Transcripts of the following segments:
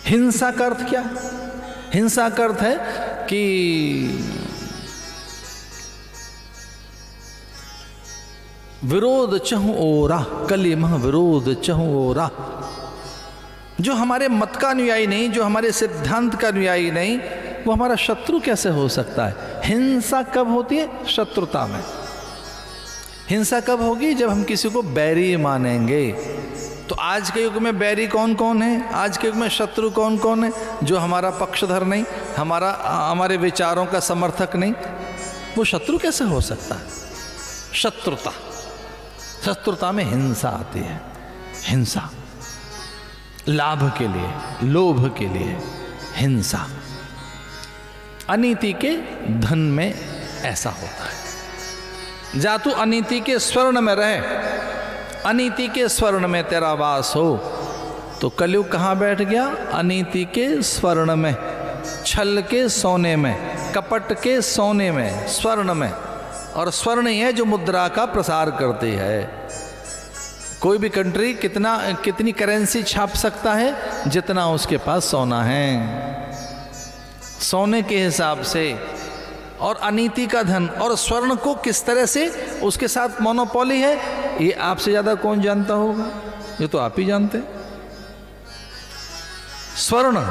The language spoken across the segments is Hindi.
हिंसा का अर्थ क्या? हिंसा का अर्थ है कि विरोध चहु ओरा, कलिमह विरोध चहु ओरा। जो हमारे मत का अनुयायी नहीं, जो हमारे सिद्धांत का अनुयायी नहीं, वो हमारा शत्रु कैसे हो सकता है? हिंसा कब होती है? शत्रुता में। हिंसा कब होगी? जब हम किसी को बैरी मानेंगे। तो आज के युग में बैरी कौन कौन है? आज के युग में शत्रु कौन कौन है? जो हमारा पक्षधर नहीं, हमारे विचारों का समर्थक नहीं, वो शत्रु कैसे हो सकता है? शत्रुता, शत्रुता में हिंसा आती है। हिंसा लाभ के लिए, लोभ के लिए हिंसा। अनीति के धन में ऐसा होता है। जा तू अनीति के स्वर्ण में रहे, अनीति के स्वर्ण में तेरा वास हो। तो कलयुग कहाँ बैठ गया? अनीति के स्वर्ण में, छल के सोने में, कपट के सोने में, स्वर्ण में। और स्वर्ण ही है जो मुद्रा का प्रसार करती है। कोई भी कंट्री कितनी करेंसी छाप सकता है? जितना उसके पास सोना है, सोने के हिसाब से। और अनीति का धन और स्वर्ण को किस तरह से उसके साथ मोनोपोली है, ये आपसे ज्यादा कौन जानता होगा? ये तो आप ही जानते। स्वर्ण,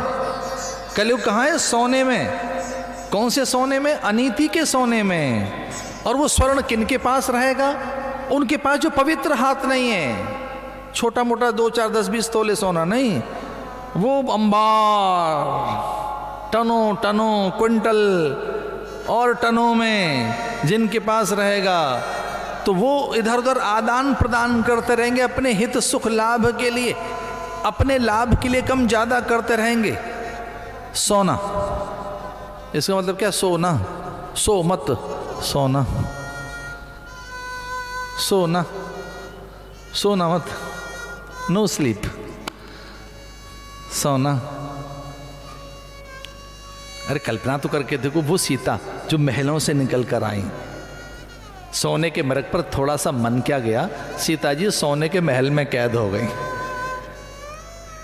कलयुग कहाँ है? सोने में। कौन से सोने में? अनीति के सोने में। और वो स्वर्ण किनके पास रहेगा? उनके पास जो पवित्र हाथ नहीं है। छोटा मोटा 2, 4, 10, 20 तोले सोना नहीं, वो अंबार, टनों टनों, क्विंटल और टनों में जिनके पास रहेगा, तो वो इधर उधर आदान प्रदान करते रहेंगे अपने हित सुख लाभ के लिए, अपने लाभ के लिए कम ज्यादा करते रहेंगे। सोना, इसका मतलब क्या? सोना, सो मत, सोना, सोना, सोना मत, नो स्लीप, सोना। अरे कल्पना तो करके देखो, वो सीता जो महलों से निकल कर आई, सोने के मृग पर थोड़ा सा मन क्या गया, सीता जी सोने के महल में कैद हो गई।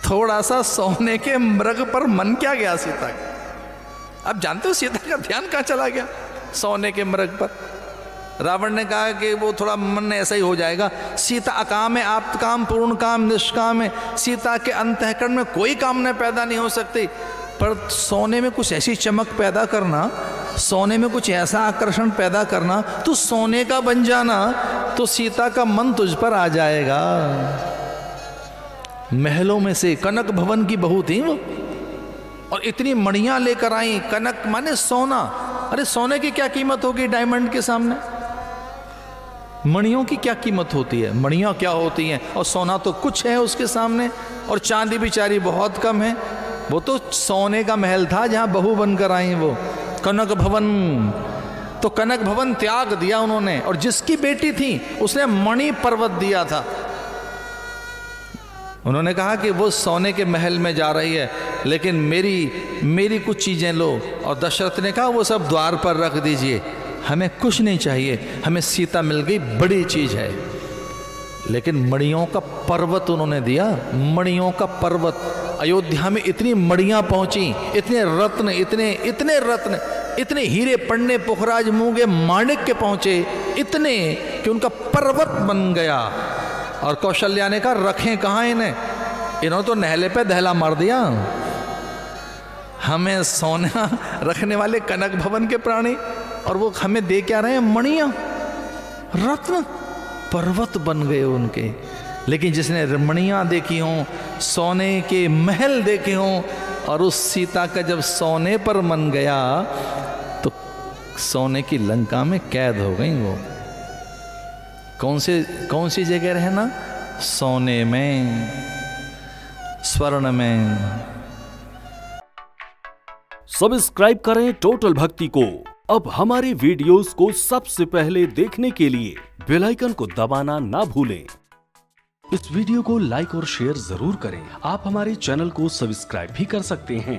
थोड़ा सा सोने के मृग पर मन क्या गया सीता का? अब जानते हो सीता का ध्यान कहाँ चला गया? सोने के मृग पर। रावण ने कहा कि वो थोड़ा मन ऐसा ही हो जाएगा। सीता अकाम है, आप काम, पूर्ण काम, निष्काम है। सीता के अंतःकरण में कोई कामना पैदा नहीं हो सकती, पर सोने में कुछ ऐसी चमक पैदा करना, सोने में कुछ ऐसा आकर्षण पैदा करना, तो सोने का बन जाना, तो सीता का मन तुझ पर आ जाएगा। महलों में से कनक भवन की बहू थी वो, और इतनी मणियां लेकर आई। कनक माने सोना। अरे सोने की क्या कीमत होगी डायमंड के सामने? मणियों की क्या कीमत होती है? मणियां क्या होती हैं? और सोना तो कुछ है उसके सामने। और चांदी बिचारी बहुत कम है। वो तो सोने का महल था जहां बहू बनकर आई वो, कनक भवन। तो कनक भवन त्याग दिया उन्होंने, और जिसकी बेटी थी उसने मणि पर्वत दिया था। उन्होंने कहा कि वो सोने के महल में जा रही है, लेकिन मेरी कुछ चीजें लो। और दशरथ ने कहा वो सब द्वार पर रख दीजिए, हमें कुछ नहीं चाहिए, हमें सीता मिल गई, बड़ी चीज है। लेकिन मणियों का पर्वत उन्होंने दिया, मणियों का पर्वत। अयोध्या में इतनी मणियां पहुंची, इतने रत्न, इतने रत्न, इतने हीरे, पन्ने, पुखराज, मूंगे, माणिक के पहुंचे, इतने कि उनका पर्वत बन गया। और कौशल्या ने कहा रखें कहाँ इन्हें? इन्होंने तो नहले पे दहला मार दिया। हमें सोना रखने वाले कनक भवन के प्राणी, और वो हमें दे क्या रहे हैं? मणियां, रत्न, पर्वत बन गए उनके। लेकिन जिसने मणियां देखी हों, सोने के महल देखे हों, और उस सीता का जब सोने पर मन गया तो सोने की लंका में कैद हो गई वो। कौन सी जगह रहना? सोने में, स्वर्ण में। सब्सक्राइब करें टोटल भक्ति को। अब हमारे वीडियोस को सबसे पहले देखने के लिए बेल आइकन को दबाना ना भूलें। इस वीडियो को लाइक और शेयर जरूर करें। आप हमारे चैनल को सब्सक्राइब भी कर सकते हैं।